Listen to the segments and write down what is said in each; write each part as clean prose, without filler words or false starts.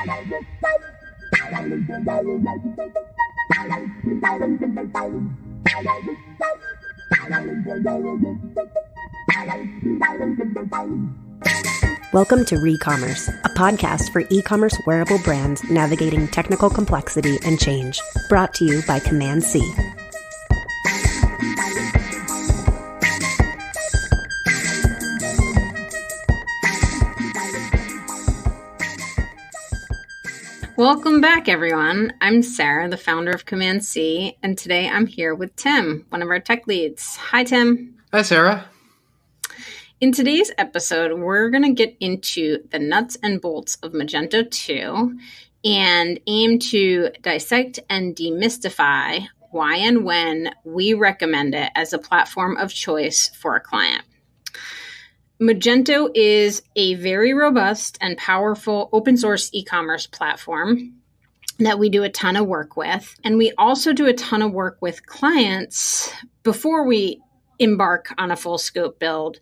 Welcome to Recommerce, a podcast for e-commerce wearable brands navigating technical complexity and change, brought to you by Command C. Welcome back, everyone. I'm Sarah, the founder of Command C, and today I'm here with Tim, one of our tech leads. Hi, Tim. Hi, Sarah. In today's episode, we're going to get into the nuts and bolts of Magento 2 and aim to dissect and demystify why and when we recommend it as a platform of choice for a client. Magento is a very robust and powerful open source e-commerce platform that we do a ton of work with. And we also do a ton of work with clients before we embark on a full scope build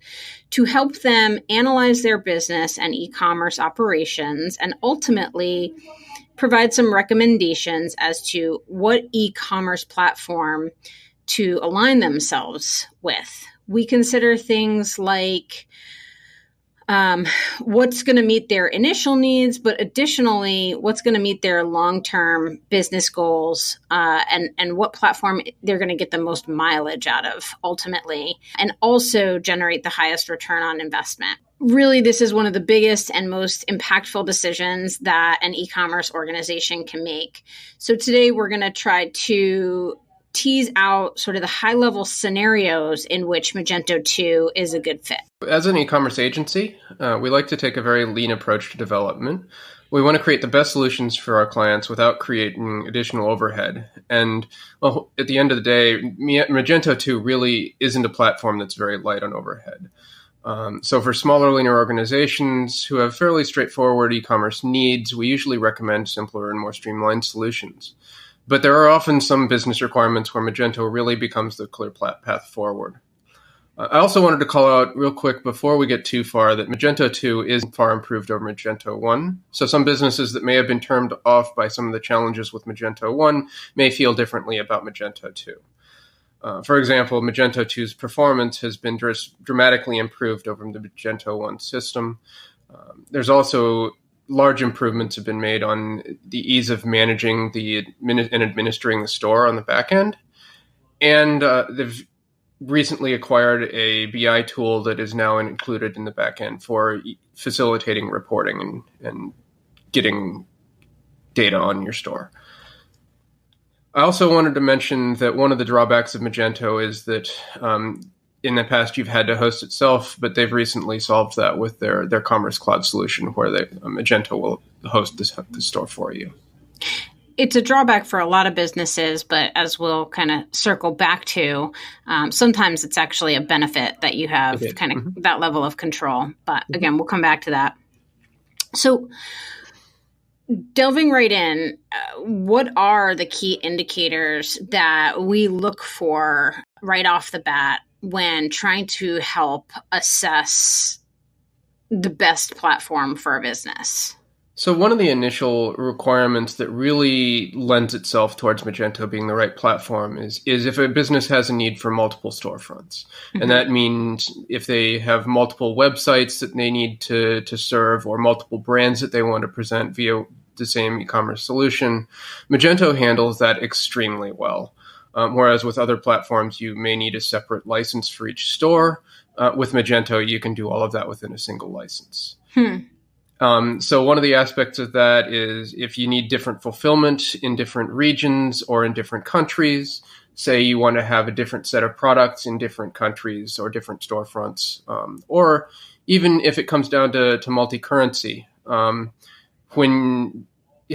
to help them analyze their business and e-commerce operations and ultimately provide some recommendations as to what e-commerce platform to align themselves with. We consider things like what's going to meet their initial needs, but additionally, what's going to meet their long-term business goals, and what platform they're going to get the most mileage out of ultimately, and also generate the highest return on investment. Really, this is one of the biggest and most impactful decisions that an e-commerce organization can make. So today we're going to try to tease out sort of the high-level scenarios in which Magento 2 is a good fit. As an e-commerce agency, we like to take a very lean approach to development. We want to create the best solutions for our clients without creating additional overhead. And well, at the end of the day, Magento 2 really isn't a platform that's very light on overhead. So for smaller, leaner organizations who have fairly straightforward e-commerce needs, we usually recommend simpler and more streamlined solutions. But there are often some business requirements where Magento really becomes the clear path forward. I also wanted to call out real quick before we get too far that Magento 2 is far improved over Magento 1. So some businesses that may have been turned off by some of the challenges with Magento 1 may feel differently about Magento 2. For example, Magento 2's performance has been dramatically improved over the Magento 1 system. There's also large improvements have been made on the ease of managing and administering the store on the back end. And they've recently acquired a BI tool that is now included in the back end for facilitating reporting and getting data on your store. I also wanted to mention that one of the drawbacks of Magento is that in the past, you've had to host itself, but they've recently solved that with their Commerce Cloud solution where Magento will host the store for you. It's a drawback for a lot of businesses, but as we'll kind of circle back to, sometimes it's actually a benefit that you have kind of that level of control. But again, we'll come back to that. So delving right in, what are the key indicators that we look for right off the bat when trying to help assess the best platform for a business? So one of the initial requirements that really lends itself towards Magento being the right platform is if a business has a need for multiple storefronts. Mm-hmm. And that means if they have multiple websites that they need to serve or multiple brands that they want to present via the same e-commerce solution, Magento handles that extremely well. Whereas with other platforms, you may need a separate license for each store. With Magento, you can do all of that within a single license. So one of the aspects of that is if you need different fulfillment in different regions or in different countries, say you want to have a different set of products in different countries or different storefronts, or even if it comes down to multi-currency, when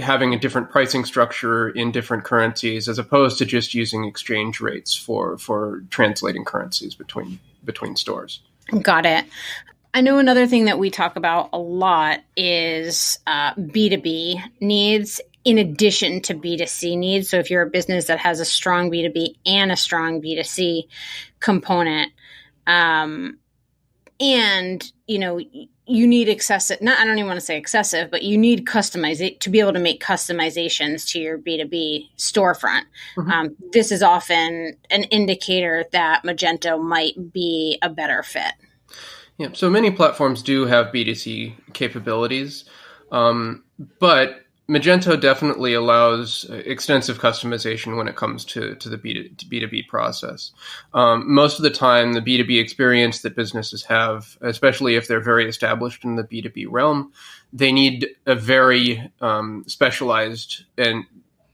having a different pricing structure in different currencies as opposed to just using exchange rates for translating currencies between stores. Got it. I know another thing that we talk about a lot is B2B needs in addition to B2C needs. So if you're a business that has a strong B2B and a strong B2C component, and, you know, you need excessive, not, I don't even want to say excessive, but you need to be able to make customizations to your B2B storefront. This is often an indicator that Magento might be a better fit. Yeah, so many platforms do have B2C capabilities, but Magento definitely allows extensive customization when it comes to the B2B process. Most of the time, the B2B experience that businesses have, especially if they're very established in the B2B realm, they need a very specialized and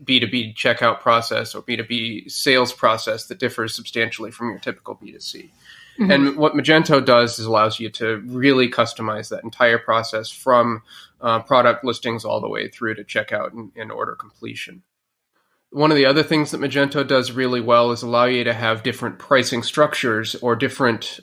B2B checkout process or B2B sales process that differs substantially from your typical B2C. And what Magento does is allows you to really customize that entire process from product listings all the way through to checkout and order completion. One of the other things that Magento does really well is allow you to have different pricing structures or different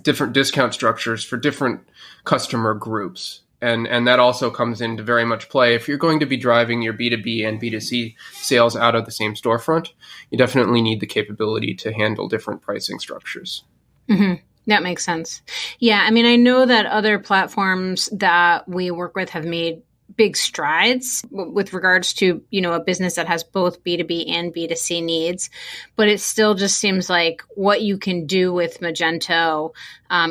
discount structures for different customer groups. And that also comes into very much play. If you're going to be driving your B2B and B2C sales out of the same storefront, you definitely need the capability to handle different pricing structures. That makes sense. Yeah. I mean, I know that other platforms that we work with have made big strides with regards to, a business that has both B2B and B2C needs, but it still just seems like what you can do with Magento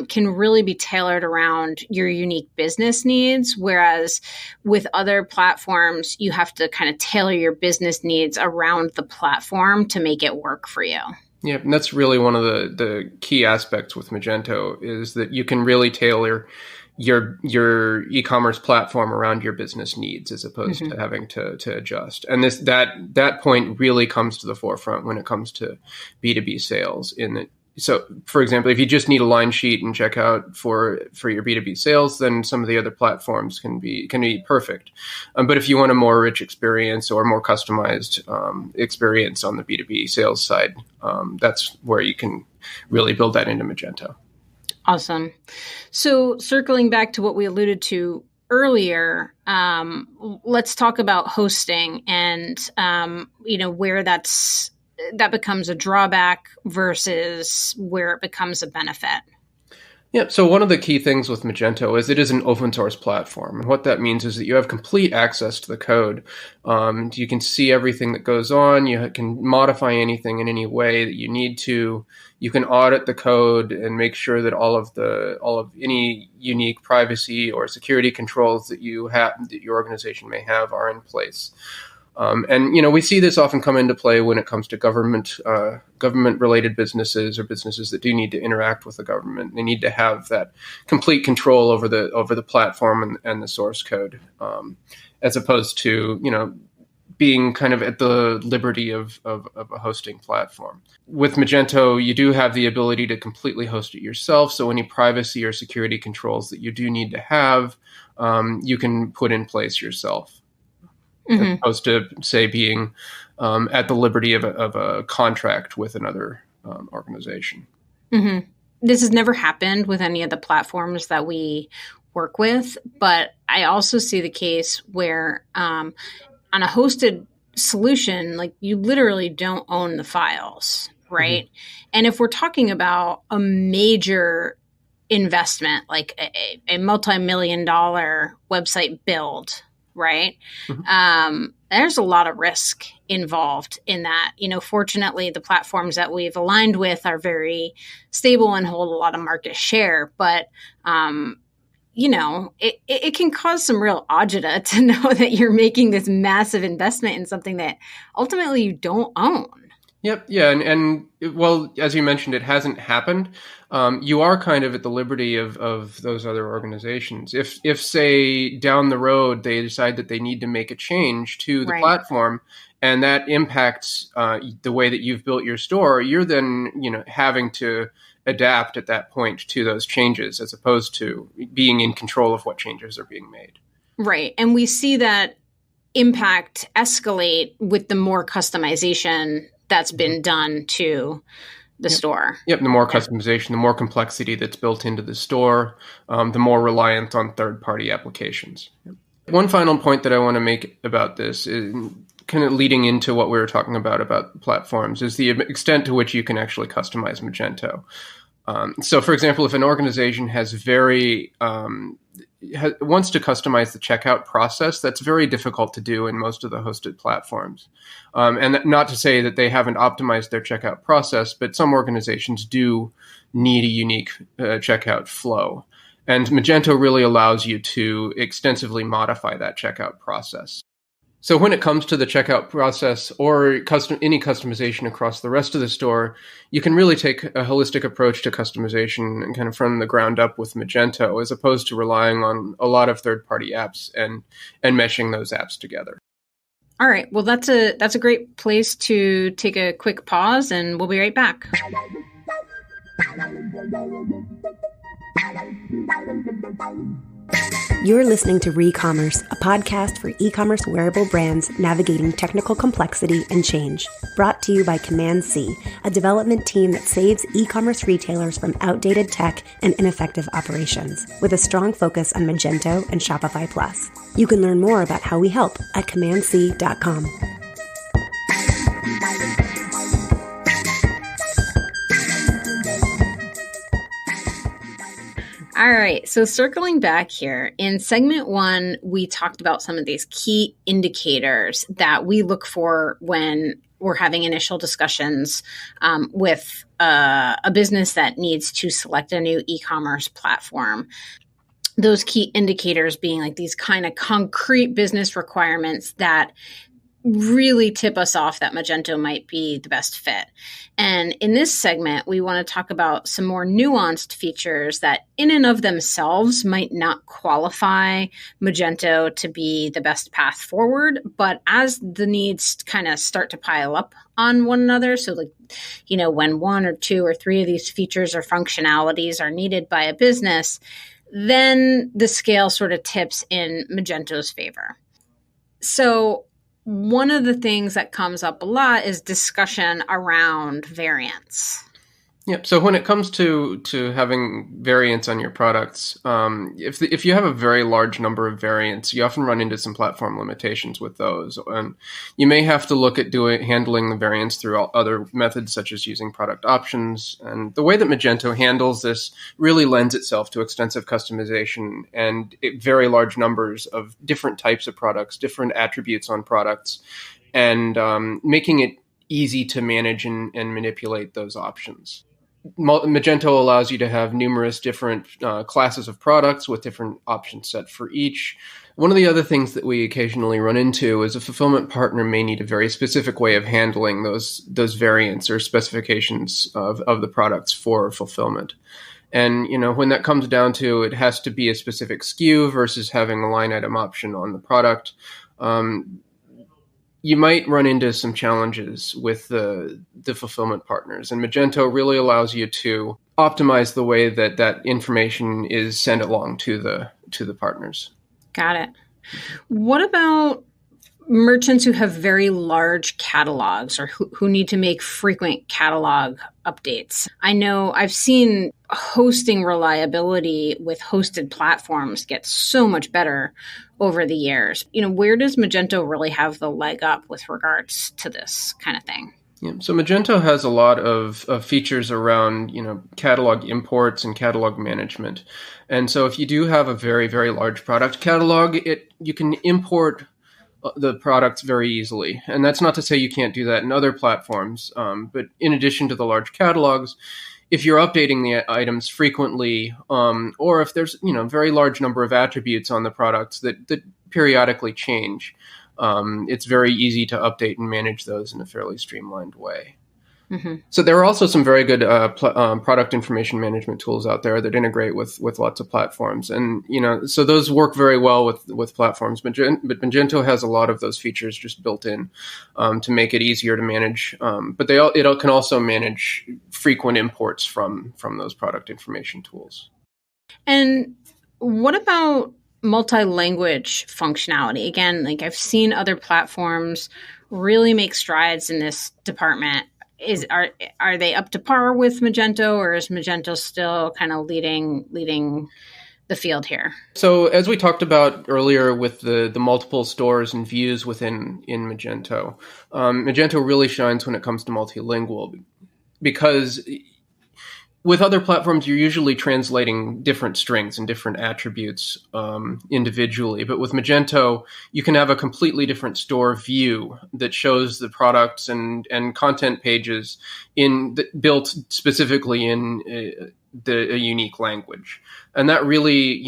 can really be tailored around your unique business needs. Whereas with other platforms, you have to kind of tailor your business needs around the platform to make it work for you. Yeah, and that's really one of the key aspects with Magento is that you can really tailor your e-commerce platform around your business needs as opposed to having to adjust. And that point really comes to the forefront when it comes to B2B sales. So, for example, if you just need a line sheet and checkout for your B2B sales, then some of the other platforms can be perfect. But if you want a more rich experience or more customized experience on the B2B sales side, that's where you can really build that into Magento. Awesome. So circling back to what we alluded to earlier, let's talk about hosting and, where that becomes a drawback versus where it becomes a benefit. Yeah, so one of the key things with Magento is it is an open source platform. And what that means is that you have complete access to the code. You can see everything that goes on. You can modify anything in any way that you need to. You can audit the code and make sure that all of any unique privacy or security controls that your organization may have are in place. And we see this often come into play when it comes to government-related businesses or businesses that do need to interact with the government. They need to have that complete control over the platform and the source code, as opposed to being kind of at the liberty of a hosting platform. With Magento, you do have the ability to completely host it yourself. So any privacy or security controls that you do need to have, you can put in place yourself. As opposed to, say, being at the liberty of a contract with another organization. This has never happened with any of the platforms that we work with, but I also see the case where on a hosted solution, like you literally don't own the files, right? And if we're talking about a major investment, like a multi-million-dollar website build, right? There's a lot of risk involved in that. Fortunately, the platforms that we've aligned with are very stable and hold a lot of market share. But, it can cause some real agita to know that you're making this massive investment in something that ultimately you don't own. Yep. Yeah. And well, as you mentioned, it hasn't happened. You are kind of at the liberty of those other organizations. If say down the road, they decide that they need to make a change to the platform and that impacts the way that you've built your store, you're then, having to adapt at that point to those changes as opposed to being in control of what changes are being made. Right. And we see that impact escalate with the more customization that's been done to the store. Yep. The more customization, the more complexity that's built into the store, the more reliant on third-party applications. Yep. One final point that I want to make about this is kind of leading into what we were talking about platforms is the extent to which you can actually customize Magento. So, for example, if an organization has very wants to customize the checkout process. That's very difficult to do in most of the hosted platforms. And not to say that they haven't optimized their checkout process, but some organizations do need a unique checkout flow. And Magento really allows you to extensively modify that checkout process. So when it comes to the checkout process or any customization across the rest of the store, you can really take a holistic approach to customization and kind of from the ground up with Magento, as opposed to relying on a lot of third-party apps and meshing those apps together. All right. Well, that's a great place to take a quick pause, and we'll be right back. You're listening to Recommerce, a podcast for e-commerce wearable brands navigating technical complexity and change. Brought to you by Command C, a development team that saves e-commerce retailers from outdated tech and ineffective operations, with a strong focus on Magento and Shopify Plus. You can learn more about how we help at commandc.com. All right. So circling back here, in segment 1, we talked about some of these key indicators that we look for when we're having initial discussions with a business that needs to select a new e-commerce platform. Those key indicators being like these kind of concrete business requirements that really tip us off that Magento might be the best fit. And in this segment, we want to talk about some more nuanced features that in and of themselves might not qualify Magento to be the best path forward. But as the needs kind of start to pile up on one another, so like, when 1 or 2 or 3 of these features or functionalities are needed by a business, then the scale sort of tips in Magento's favor. So one of the things that comes up a lot is discussion around variants. Yep. So when it comes to having variants on your products, if you have a very large number of variants, you often run into some platform limitations with those, and you may have to look at handling the variants through other methods, such as using product options. And the way that Magento handles this really lends itself to extensive customization and very large numbers of different types of products, different attributes on products, and making it easy to manage and manipulate those options. Magento allows you to have numerous different classes of products with different options set for each. One of the other things that we occasionally run into is a fulfillment partner may need a very specific way of handling those variants or specifications of the products for fulfillment. And, when that comes down to it has to be a specific SKU versus having a line item option on the product, you might run into some challenges with the fulfillment partners. And Magento really allows you to optimize the way that information is sent along to the partners. Got it. What about merchants who have very large catalogs or who need to make frequent catalog updates? I know I've seen hosting reliability with hosted platforms get so much better over the years. Where does Magento really have the leg up with regards to this kind of thing? Yeah, so Magento has a lot of features around, catalog imports and catalog management. And so if you do have a very, very large product catalog, you can import the products very easily. And that's not to say you can't do that in other platforms. But in addition to the large catalogs, if you're updating the items frequently, or if there's, very large number of attributes on the products that periodically change, it's very easy to update and manage those in a fairly streamlined way. Mm-hmm. So there are also some very good product information management tools out there that integrate with lots of platforms. And, so those work very well with platforms. But Magento has a lot of those features just built in to make it easier to manage. But it can also manage frequent imports from those product information tools. And what about multi-language functionality? Again, I've seen other platforms really make strides in this department. Are they up to par with Magento, or is Magento still kind of leading the field here? So as we talked about earlier with the multiple stores and views in Magento, Magento really shines when it comes to multilingual, because with other platforms, you're usually translating different strings and different attributes individually. But with Magento, you can have a completely different store view that shows the products and content pages built specifically in a unique language. And that really,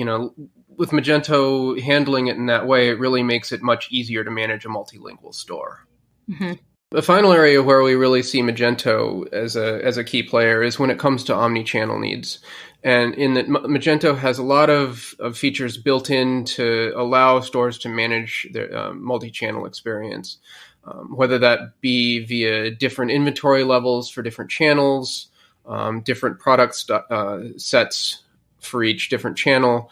with Magento handling it in that way, it really makes it much easier to manage a multilingual store. Mm-hmm. The final area where we really see Magento as a key player is when it comes to omni-channel needs. And in that Magento has a lot of features built in to allow stores to manage their multi-channel experience, whether that be via different inventory levels for different channels, different product sets for each different channel,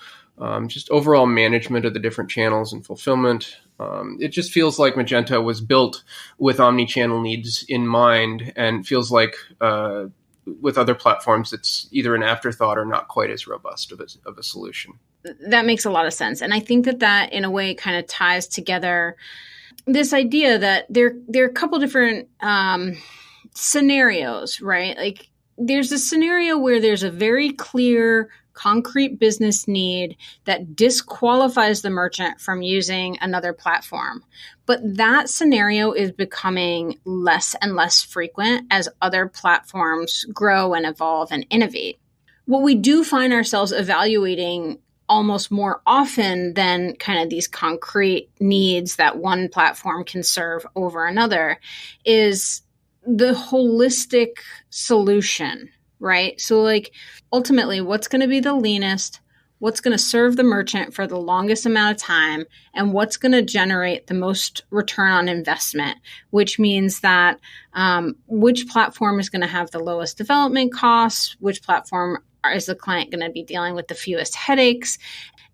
just overall management of the different channels and fulfillment. It just feels like Magento was built with omni-channel needs in mind, and feels like with other platforms, it's either an afterthought or not quite as robust of a solution. That makes a lot of sense. And I think that in a way kind of ties together this idea that there are a couple different scenarios, right? Like there's a scenario where there's a very clear concrete business need that disqualifies the merchant from using another platform. But that scenario is becoming less and less frequent as other platforms grow and evolve and innovate. What we do find ourselves evaluating almost more often than kind of these concrete needs that one platform can serve over another is the holistic solution, right? So like ultimately, what's going to be the leanest, what's going to serve the merchant for the longest amount of time, and what's going to generate the most return on investment, which means that which platform is going to have the lowest development costs, which platform is the client going to be dealing with the fewest headaches.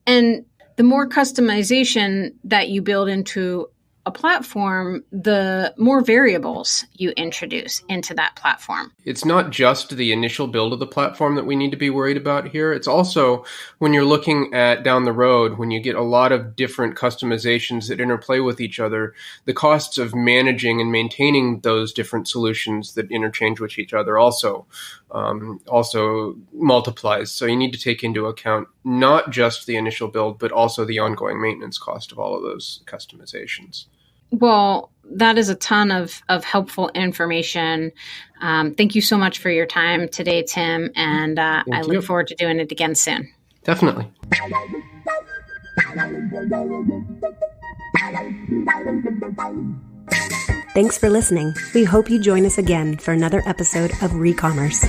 And the more customization that you build into a platform, the more variables you introduce into that platform. It's not just the initial build of the platform that we need to be worried about here. It's also when you're looking at down the road, when you get a lot of different customizations that interplay with each other, the costs of managing and maintaining those different solutions that interchange with each other also multiplies. So you need to take into account not just the initial build, but also the ongoing maintenance cost of all of those customizations. Well, that is a ton of helpful information. Thank you so much for your time today, Tim. And I look forward to doing it again soon. Definitely. Thanks for listening. We hope you join us again for another episode of Recommerce.